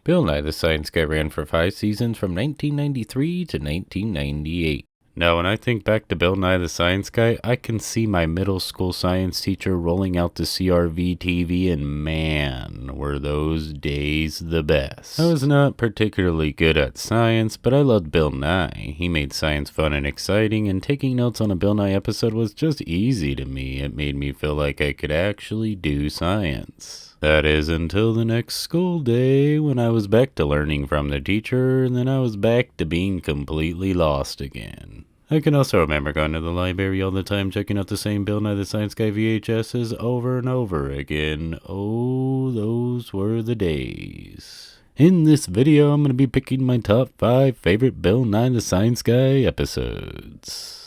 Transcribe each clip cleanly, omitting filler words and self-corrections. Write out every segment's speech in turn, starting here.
Bill Nye the Science Guy ran for 5 seasons from 1993 to 1998. Now, when I think back to Bill Nye the Science Guy, I can see my middle school science teacher rolling out the CRV TV, and man, were those days the best. I was not particularly good at science, but I loved Bill Nye. He made science fun and exciting, and taking notes on a Bill Nye episode was just easy to me. It made me feel like I could actually do science. That is until the next school day, when I was back to learning from the teacher, and then I was back to being completely lost again. I can also remember going to the library all the time, checking out the same Bill Nye the Science Guy VHSs over and over again. Oh, those were the days. In this video, I'm going to be picking my top 5 favorite Bill Nye the Science Guy episodes.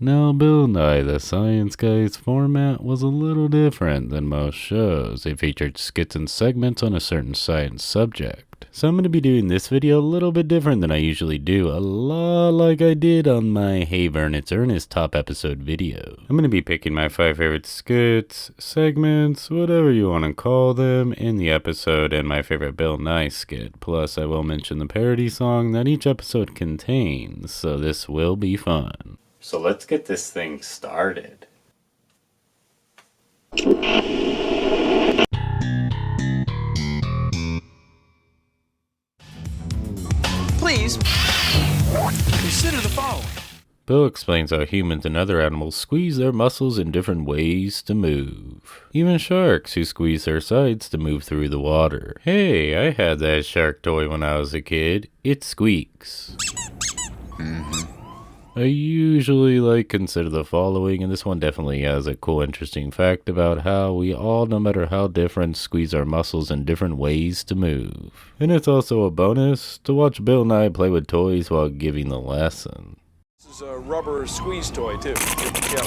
Now, Bill Nye the Science Guy's format was a little different than most shows. They featured skits and segments on a certain science subject. So I'm going to be doing this video a little bit different than I usually do, a lot like I did on my Hey Vern, It's Ernest top episode video. I'm going to be picking my 5 favorite skits, segments, whatever you want to call them, in the episode, and my favorite Bill Nye skit. Plus, I will mention the parody song that each episode contains, so this will be fun. So let's get this thing started. Please, consider the following. Bill explains how humans and other animals squeeze their muscles in different ways to move. Even sharks who squeeze their sides to move through the water. Hey, I had that shark toy when I was a kid. It squeaks. I usually consider the following, and this one definitely has a cool, interesting fact about how we all, no matter how different, squeeze our muscles in different ways to move. And it's also a bonus to watch Bill Nye play with toys while giving the lesson. This is a rubber squeeze toy, too. Yeah,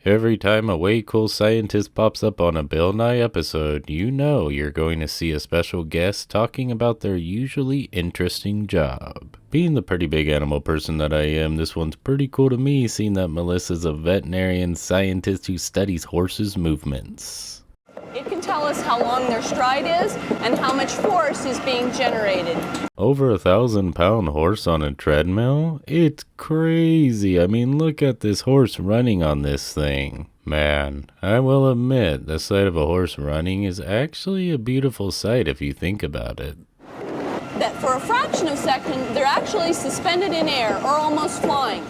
Every time a way cool scientist pops up on a Bill Nye episode, you know you're going to see a special guest talking about their usually interesting job. Being the pretty big animal person that I am, this one's pretty cool to me, seeing that Melissa's a veterinarian scientist who studies horses' movements. It can tell us how long their stride is and how much force is being generated. Over 1,000-pound horse on a treadmill? It's crazy. I mean, look at this horse running on this thing. Man, I will admit, the sight of a horse running is actually a beautiful sight if you think about it. That for a fraction of a second, they're actually suspended in air or almost flying.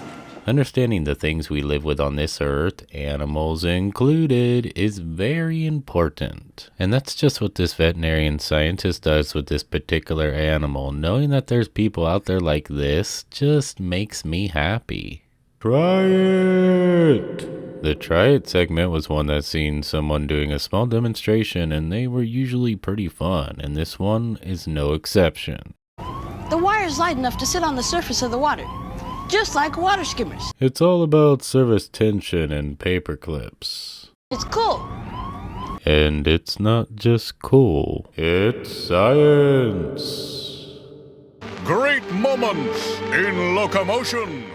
Understanding the things we live with on this earth, animals included, is very important. And that's just what this veterinarian scientist does with this particular animal. Knowing that there's people out there like this just makes me happy. Try it! The Try It segment was one that's seen someone doing a small demonstration, and they were usually pretty fun, and this one is no exception. The wire is light enough to sit on the surface of the water, just like water skimmers. It's all about service tension and paper clips. It's cool. And it's not just cool, it's science. Great moments in locomotion.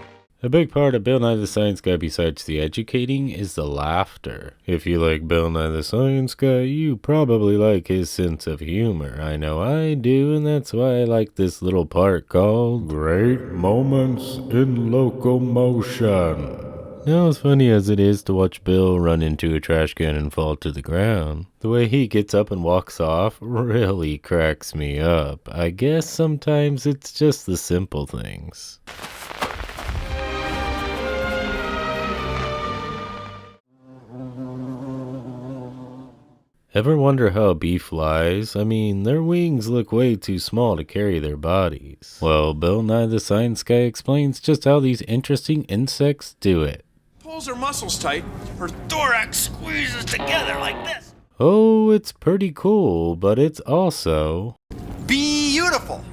A big part of Bill Nye the Science Guy, besides the educating, is the laughter. If you like Bill Nye the Science Guy, you probably like his sense of humor. I know I do, and that's why I like this little part called Great Moments in Locomotion. Now, as funny as it is to watch Bill run into a trash can and fall to the ground, the way he gets up and walks off really cracks me up. I guess sometimes it's just the simple things. Ever wonder how a bee flies? I mean, their wings look way too small to carry their bodies. Well, Bill Nye the Science Guy explains just how these interesting insects do it. Pulls her muscles tight, her thorax squeezes together like this. Oh, it's pretty cool, but it's also Beautiful.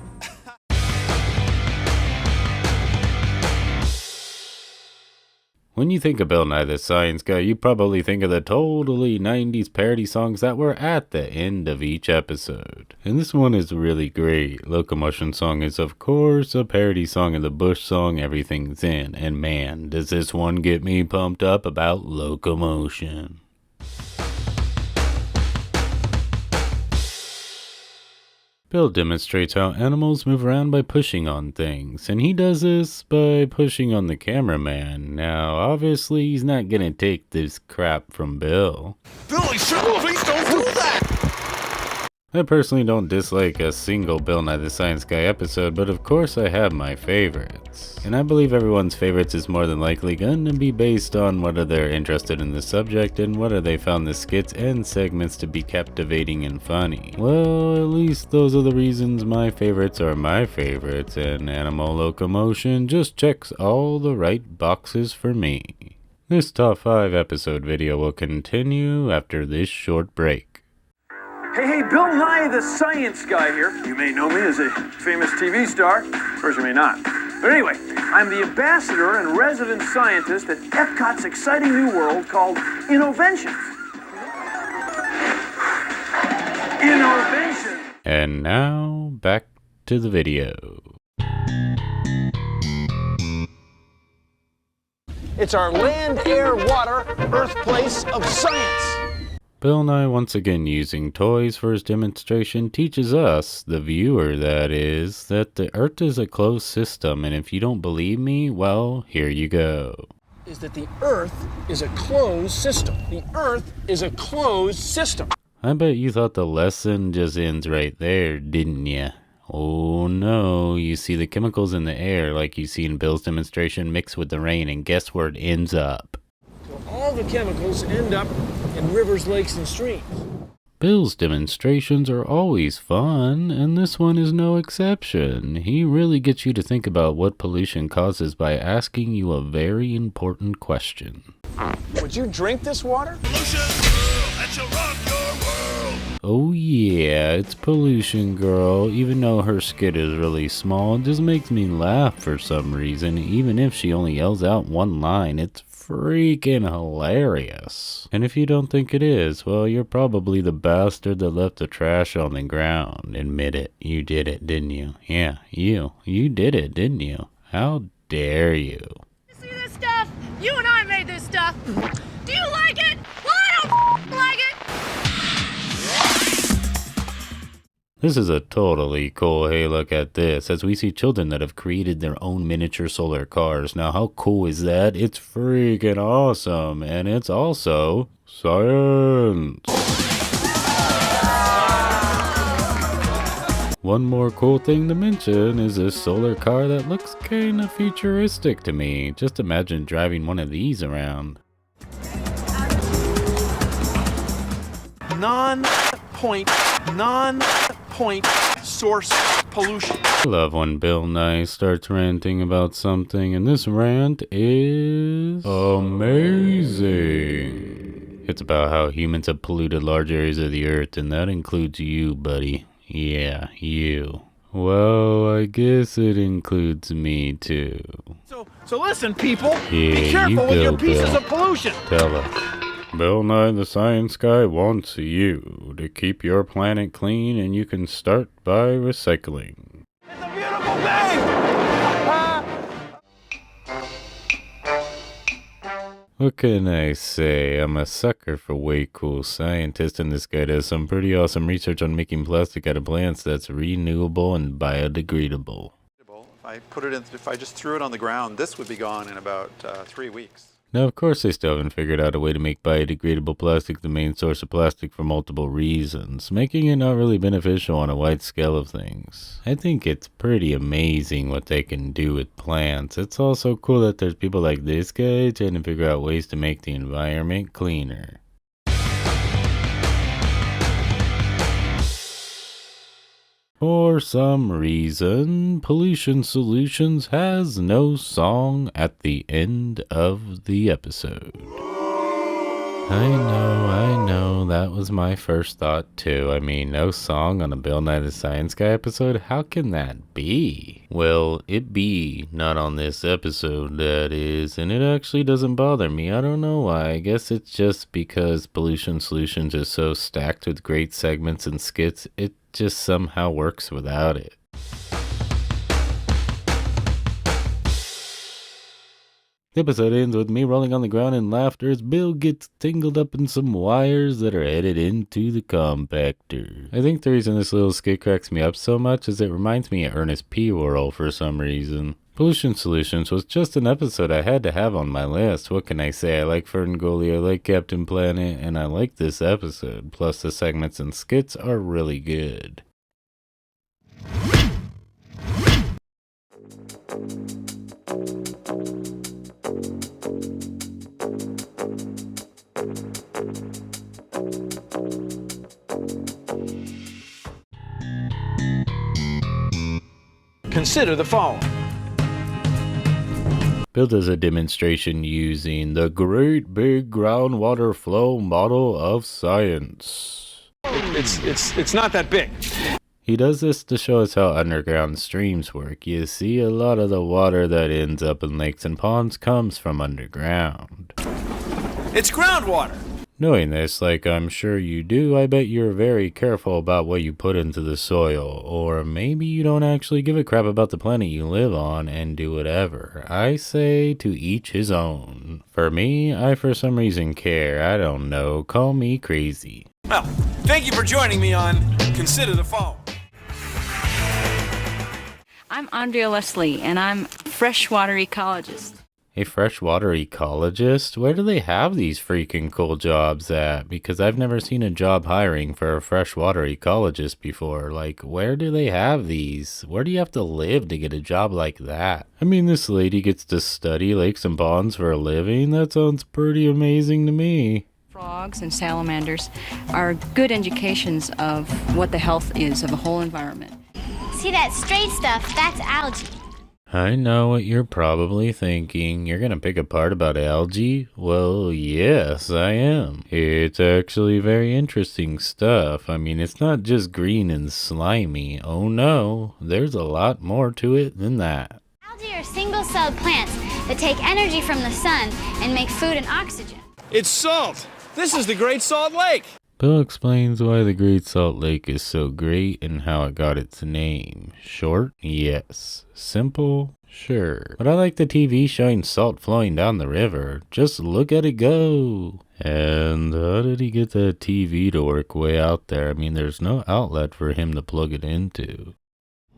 When you think of Bill Nye the Science Guy, you probably think of the totally 90s parody songs that were at the end of each episode. And this one is really great. Locomotion Song is, of course, a parody song of the Bush song Everything's In. And man, does this one get me pumped up about locomotion. Bill demonstrates how animals move around by pushing on things, and he does this by pushing on the cameraman. Now, obviously, he's not gonna take this crap from Bill. Billy, please don't do that! I personally don't dislike a single Bill Nye the Science Guy episode, but of course I have my favorites. And I believe everyone's favorites is more than likely going to be based on whether they're interested in the subject and whether they found the skits and segments to be captivating and funny. Well, at least those are the reasons my favorites are my favorites, and Animal Locomotion just checks all the right boxes for me. This top 5 episode video will continue after this short break. Hey, Bill Nye the Science Guy here. You may know me as a famous TV star, or you may not. But anyway, I'm the ambassador and resident scientist at Epcot's exciting new world called Innoventions. Innovation! And now, back to the video. It's our land, air, water, earth place of science. Bill Nye, once again using toys for his demonstration, teaches us, the viewer that is, that the Earth is a closed system, and if you don't believe me, well, here you go. Is that the Earth is a closed system. The Earth is a closed system. I bet you thought the lesson just ends right there, didn't ya? Oh no, you see the chemicals in the air like you see in Bill's demonstration mix with the rain, and guess where it ends up? So all the chemicals end up in rivers, lakes, and streams. Bill's demonstrations are always fun, and this one is no exception. He really gets you to think about what pollution causes by asking you a very important question. Would you drink this water? Pollution girl, that shall rock your world! Oh yeah, it's Pollution Girl. Even though her skit is really small, it just makes me laugh for some reason. Even if she only yells out one line, it's freaking hilarious. And if you don't think it is, well, you're probably the bastard that left the trash on the ground. Admit it. You did it, didn't you? Yeah, you. You did it, didn't you? How dare you? See this stuff? You and I made this stuff. Do you like it? Well, I don't like it. This is a totally cool, hey look at this, as we see children that have created their own miniature solar cars. Now how cool is that? It's freaking awesome, and it's also science! One more cool thing to mention is this solar car that looks kinda futuristic to me. Just imagine driving one of these around. Non-point source pollution. I love when Bill Nye starts ranting about something, and this rant is amazing. It's about how humans have polluted large areas of the earth, and that includes you, buddy. Yeah, you. Well, I guess it includes me too. So listen, people. Yeah, be careful you with go, your pieces Bill. of pollution. Tell us. Bill Nye the Science Guy wants you to keep your planet clean, and you can start by recycling. It's a beautiful thing. What can I say? I'm a sucker for way cool scientists, and this guy does some pretty awesome research on making plastic out of plants that's renewable and biodegradable. If I just threw it on the ground, this would be gone in about 3 weeks. Now, of course, they still haven't figured out a way to make biodegradable plastic the main source of plastic for multiple reasons, making it not really beneficial on a wide scale of things. I think it's pretty amazing what they can do with plants. It's also cool that there's people like this guy trying to figure out ways to make the environment cleaner. For some reason, Pollution Solutions has no song at the end of the episode. I know, that was my first thought too. I mean, no song on a Bill Nye the Science Guy episode? How can that be? Well, it be not on this episode, that is, and it actually doesn't bother me. I don't know why. I guess it's just because Pollution Solutions is so stacked with great segments and skits, it just somehow works without it. The episode ends with me rolling on the ground in laughter as Bill gets tangled up in some wires that are headed into the compactor. I think the reason this little skit cracks me up so much is it reminds me of Ernest P. Worrell for some reason. Pollution Solutions was just an episode I had to have on my list. What can I say? I like Ferngully, I like Captain Planet, and I like this episode. Plus the segments and skits are really good. Consider the following. Bill does a demonstration using the Great Big Groundwater Flow Model of Science. It's not that big. He does this to show us how underground streams work. You see, a lot of the water that ends up in lakes and ponds comes from underground. It's groundwater. Knowing this, like I'm sure you do, I bet you're very careful about what you put into the soil. Or maybe you don't actually give a crap about the planet you live on and do whatever. I say to each his own. For me, I for some reason care. I don't know. Call me crazy. Well, thank you for joining me on Consider the Following. I'm Andrea Leslie, and I'm a freshwater ecologist. A freshwater ecologist? Where do they have these freaking cool jobs at? Because I've never seen a job hiring for a freshwater ecologist before. Like, where do they have these? Where do you have to live to get a job like that? I mean, this lady gets to study lakes and ponds for a living? That sounds pretty amazing to me. Frogs and salamanders are good indications of what the health is of a whole environment. See that straight stuff? That's algae. I know what you're probably thinking. You're gonna pick apart about algae? Well, yes, I am. It's actually very interesting stuff. I mean, it's not just green and slimy. Oh no, there's a lot more to it than that. Algae are single-celled plants that take energy from the sun and make food and oxygen. It's salt. This is the Great Salt Lake. Bill explains why the Great Salt Lake is so great and how it got its name. Short? Yes. Simple? Sure. But I like the TV showing salt flowing down the river. Just look at it go. And how did he get that TV to work way out there? I mean, there's no outlet for him to plug it into.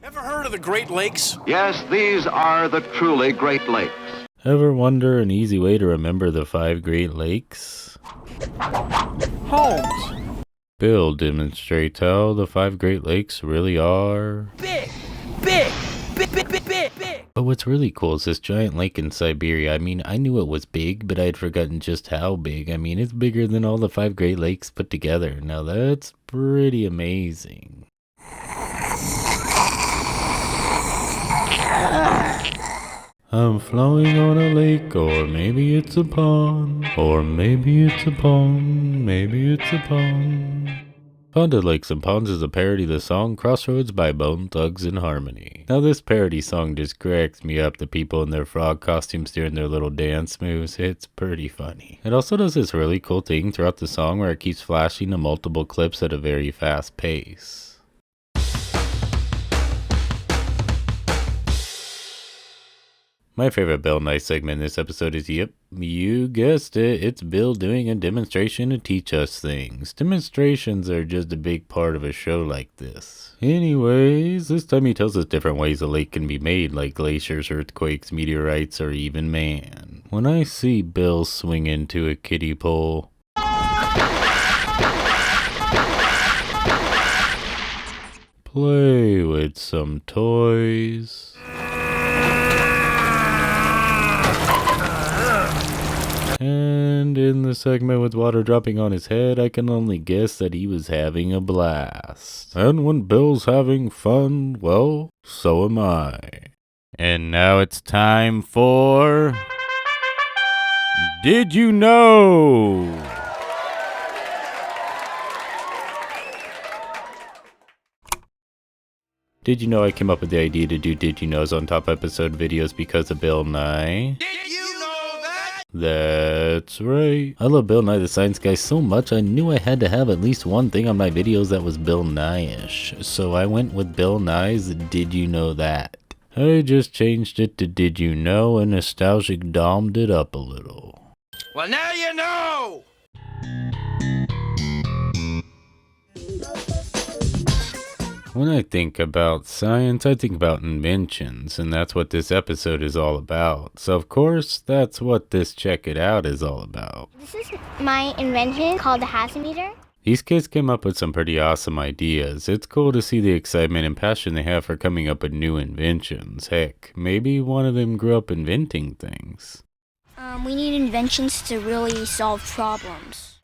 Ever heard of the Great Lakes? Yes, these are the truly Great Lakes. Ever wonder an easy way to remember the 5 Great Lakes? Holmes. Bill demonstrates how the 5 Great Lakes really are Big. But what's really cool is this giant lake in Siberia. I mean, I knew it was big, but I had forgotten just how big. I mean, it's bigger than all the 5 Great Lakes put together. Now that's pretty amazing. I'm flowing on a lake, or maybe it's a pond, or maybe it's a pond, maybe it's a pond. Ponded Lakes and Ponds is a parody of the song Crossroads by Bone Thugs and Harmony. Now this parody song just cracks me up, the people in their frog costumes doing their little dance moves. It's pretty funny. It also does this really cool thing throughout the song where it keeps flashing to multiple clips at a very fast pace. My favorite Bill Nye segment in this episode is, yep, you guessed it, it's Bill doing a demonstration to teach us things. Demonstrations are just a big part of a show like this. Anyways, this time he tells us different ways a lake can be made, like glaciers, earthquakes, meteorites, or even man. When I see Bill swing into a kiddie pole, play with some toys, and in the segment with water dropping on his head, I can only guess that he was having a blast. And when Bill's having fun, well, so am I. And now it's time for... Did You Know? Did you know I came up with the idea to do Did You Knows on top episode videos because of Bill Nye? Did you know that? That's right. I love Bill Nye the Science Guy so much I knew I had to have at least one thing on my videos that was Bill Nye-ish. So I went with Bill Nye's Did You Know That? I just changed it to Did You Know and nostalgic dommed it up a little. Well, now you know! When I think about science, I think about inventions, and that's what this episode is all about. So of course, that's what this Check It Out is all about. This is my invention called the Hassimeter. These kids came up with some pretty awesome ideas. It's cool to see the excitement and passion they have for coming up with new inventions. Heck, maybe one of them grew up inventing things. We need inventions to really solve problems.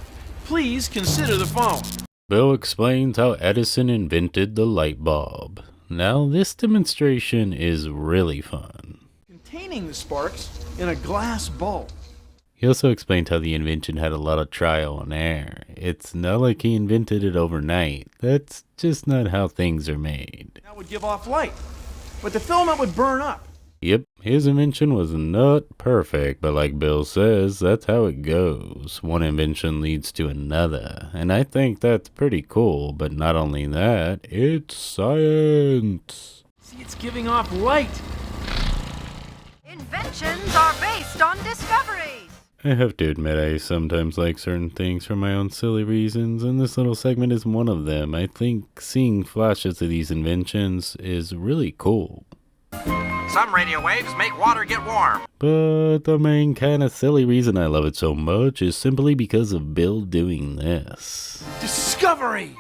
Please consider the following. Bill explains how Edison invented the light bulb. Now this demonstration is really fun. Containing the sparks in a glass bulb. He also explained how the invention had a lot of trial and error. It's not like he invented it overnight. That's just not how things are made. That would give off light, but the filament would burn up. Yep, his invention was not perfect, but like Bill says, that's how it goes. One invention leads to another, and I think that's pretty cool, but not only that, it's science. See, it's giving off light. Inventions are based on discoveries. I have to admit I sometimes like certain things for my own silly reasons, and this little segment is one of them. I think seeing flashes of these inventions is really cool. Some radio waves make water get warm. But the main kind of silly reason I love it so much is simply because of Bill doing this. Discovery!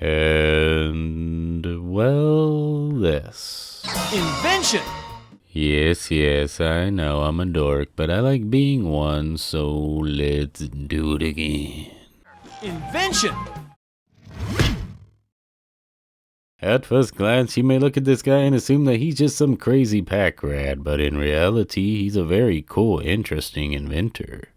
And, well, this. Invention! Yes, I know I'm a dork, but I like being one, so let's do it again. Invention! At first glance, you may look at this guy and assume that he's just some crazy pack rat, but in reality, he's a very cool, interesting inventor.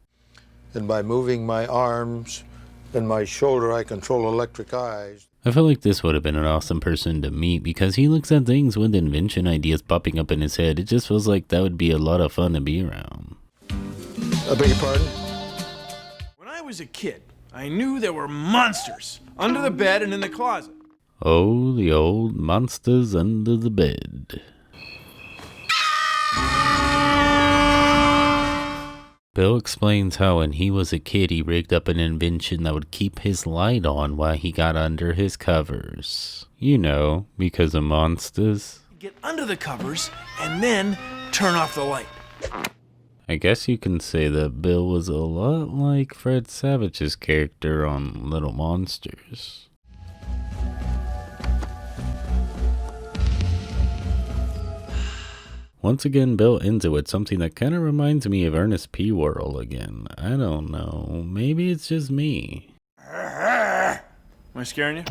And by moving my arms and my shoulder, I control electric eyes. I feel like this would have been an awesome person to meet because he looks at things with invention ideas popping up in his head. It just feels like that would be a lot of fun to be around. I beg your pardon? When I was a kid, I knew there were monsters under the bed and in the closet. Oh, the old monsters under the bed. Bill explains how when he was a kid he rigged up an invention that would keep his light on while he got under his covers. You know, because of monsters. Get under the covers and then turn off the light. I guess you can say that Bill was a lot like Fred Savage's character on Little Monsters. Once again, Bill ends it with something that kind of reminds me of Ernest P. Worrell again. I don't know. Maybe it's just me. Am I scaring you?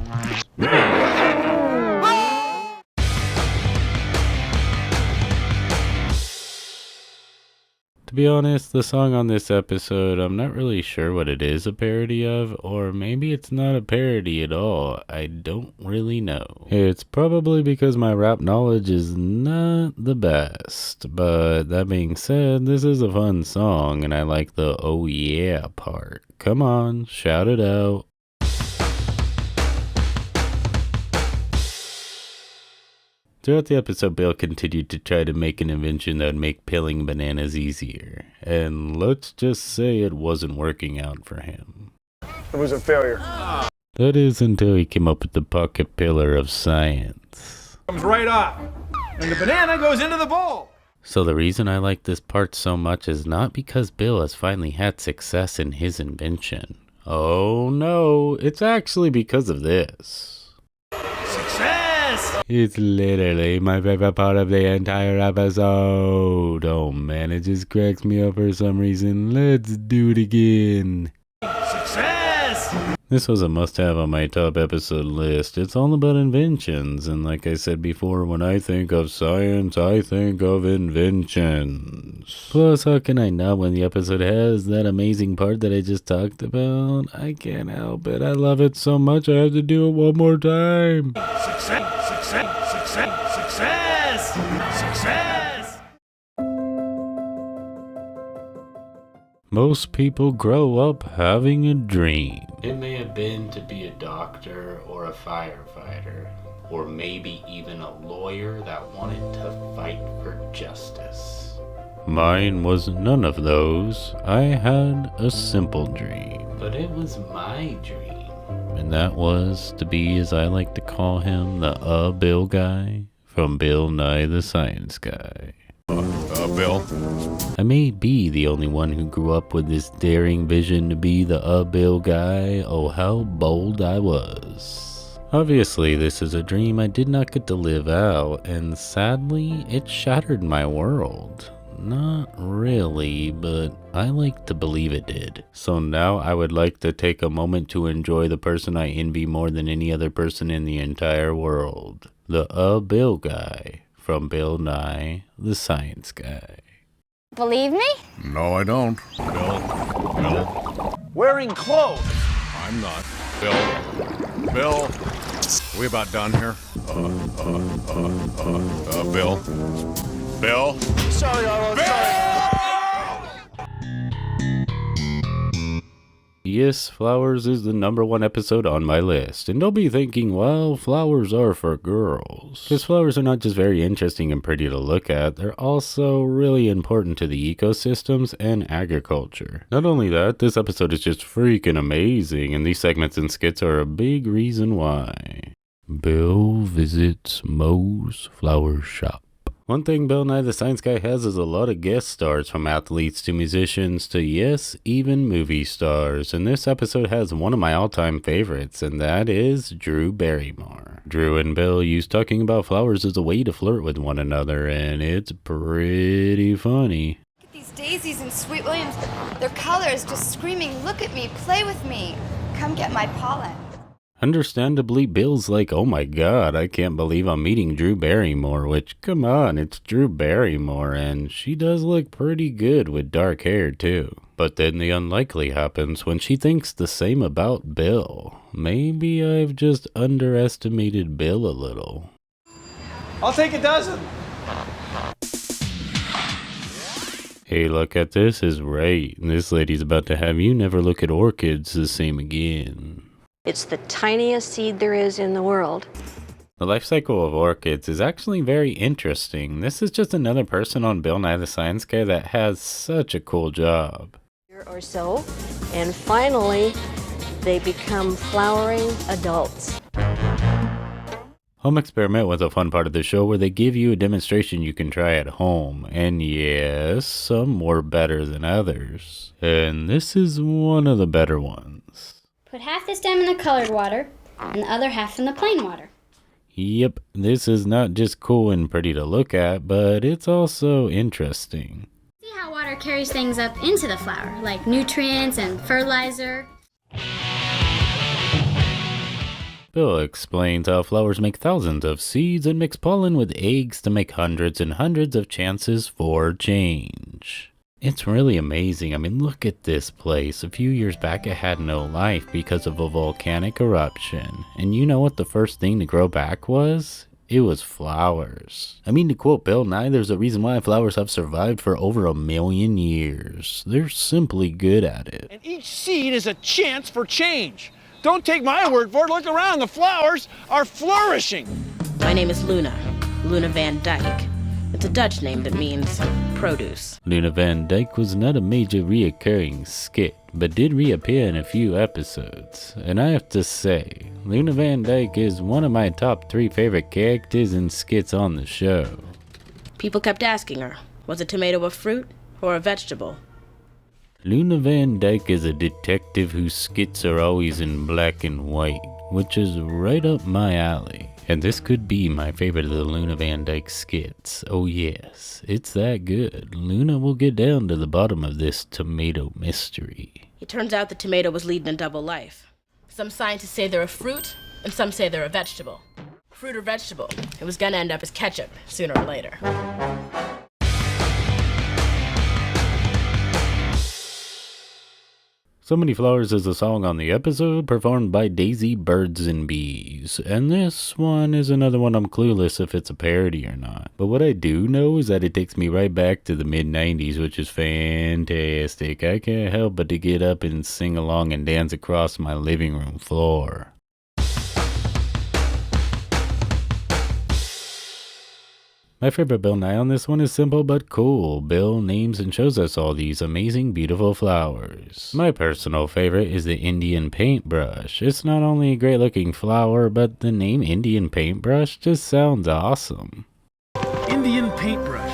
To be honest, the song on this episode, I'm not really sure what it is a parody of, or maybe it's not a parody at all. I don't really know. It's probably because my rap knowledge is not the best, but that being said, this is a fun song and I like the oh yeah part. Come on, shout it out. Throughout the episode, Bill continued to try to make an invention that would make peeling bananas easier. And let's just say it wasn't working out for him. It was a failure. That is until he came up with the pocket pillar of science. Comes right off. And the banana goes into the bowl. So the reason I like this part so much is not because Bill has finally had success in his invention. Oh no, it's actually because of this. It's literally my favorite part of the entire episode. Oh man, it just cracks me up for some reason. Let's do it again. Success! This was a must-have on my top episode list. It's all about inventions, and like I said before, when I think of science, I think of inventions. Plus, how can I not when the episode has that amazing part that I just talked about? I can't help it. I love it so much I have to do it one more time. Success! Success! Success! Success! Success! Most people grow up having a dream. It may have been to be a doctor or a firefighter, or maybe even a lawyer that wanted to fight for justice. Mine was none of those. I had a simple dream, but it was my dream, and that was to be, as I like to call him, the Bill guy from Bill Nye the Science Guy. Bill? I may be the only one who grew up with this daring vision to be the Bill guy. Oh, how bold I was. Obviously, this is a dream I did not get to live out, and sadly, it shattered my world. Not really, but I like to believe it did. So now I would like to take a moment to enjoy the person I envy more than any other person in the entire world. The Bill guy from Bill Nye the Science Guy. Believe me? No, I don't. Bill. Wearing clothes. I'm not. Bill. We about done here? Bill. Sorry, Arlo. Sorry. Yes, Flowers is the #1 episode on my list, and don't be thinking, well, flowers are for girls. Because flowers are not just very interesting and pretty to look at, they're also really important to the ecosystems and agriculture. Not only that, this episode is just freaking amazing, and these segments and skits are a big reason why. Bill visits Moe's flower shop. One thing Bill Nye the Science Guy has is a lot of guest stars, from athletes to musicians to, yes, even movie stars. And this episode has one of my all-time favorites, and that is Drew Barrymore. Drew and Bill use talking about flowers as a way to flirt with one another, and it's pretty funny. Look at these daisies and Sweet Williams. Their colors just screaming, look at me, play with me. Come get my pollen. Understandably, Bill's like, oh my god, I can't believe I'm meeting Drew Barrymore, which, come on, it's Drew Barrymore, and she does look pretty good with dark hair, too. But then the unlikely happens when she thinks the same about Bill. Maybe I've just underestimated Bill a little. I'll take a dozen. Hey, look at this is right. This lady's about to have you never look at orchids the same again. It's the tiniest seed there is in the world. The life cycle of orchids is actually very interesting. This is just another person on Bill Nye the Science Guy that has such a cool job. Or so, and finally, they become flowering adults. Home experiment was a fun part of the show where they give you a demonstration you can try at home. And yes, some were better than others. And this is one of the better ones. Put half the stem in the colored water and the other half in the plain water. Yep, this is not just cool and pretty to look at, but it's also interesting. See how water carries things up into the flower, like nutrients and fertilizer. Bill explains how flowers make thousands of seeds and mix pollen with eggs to make hundreds and hundreds of chances for change. It's really amazing. I mean, look at this place. A few years back, it had no life because of a volcanic eruption. And you know what the first thing to grow back was? It was flowers. I mean, to quote Bill Nye, there's a reason why flowers have survived for over 1 million years. They're simply good at it. And each seed is a chance for change. Don't take my word for it. Look around. The flowers are flourishing. My name is Luna Van Dyke. It's a Dutch name that means produce. Luna Van Dyke was not a major reoccurring skit, but did reappear in a few episodes. And I have to say, Luna Van Dyke is one of my top 3 favorite characters and skits on the show. People kept asking her, was a tomato a fruit or a vegetable? Luna Van Dyke is a detective whose skits are always in black and white, which is right up my alley. And this could be my favorite of the Luna Van Dyke skits. Oh yes, it's that good. Luna will get down to the bottom of this tomato mystery. It turns out the tomato was leading a double life. Some scientists say they're a fruit, and some say they're a vegetable. Fruit or vegetable, it was gonna end up as ketchup sooner or later. So Many Flowers is a song on the episode performed by Daisy Birds and Bees, and this one is another one I'm clueless if it's a parody or not. But what I do know is that it takes me right back to the mid-90s, which is fantastic. I can't help but to get up and sing along and dance across my living room floor. My favorite Bill Nye on this one is simple but cool. Bill names and shows us all these amazing, beautiful flowers. My personal favorite is the Indian paintbrush. It's not only a great looking flower, but the name Indian paintbrush just sounds awesome. Indian paintbrush.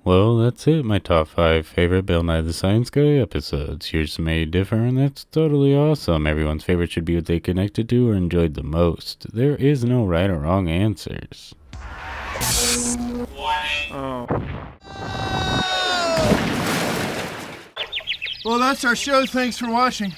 Well, that's it, my top 5 favorite Bill Nye the Science Guy episodes. Yours may differ, and that's totally awesome. Everyone's favorite should be what they connected to or enjoyed the most. There is no right or wrong answers. Oh. Well, that's our show. Thanks for watching.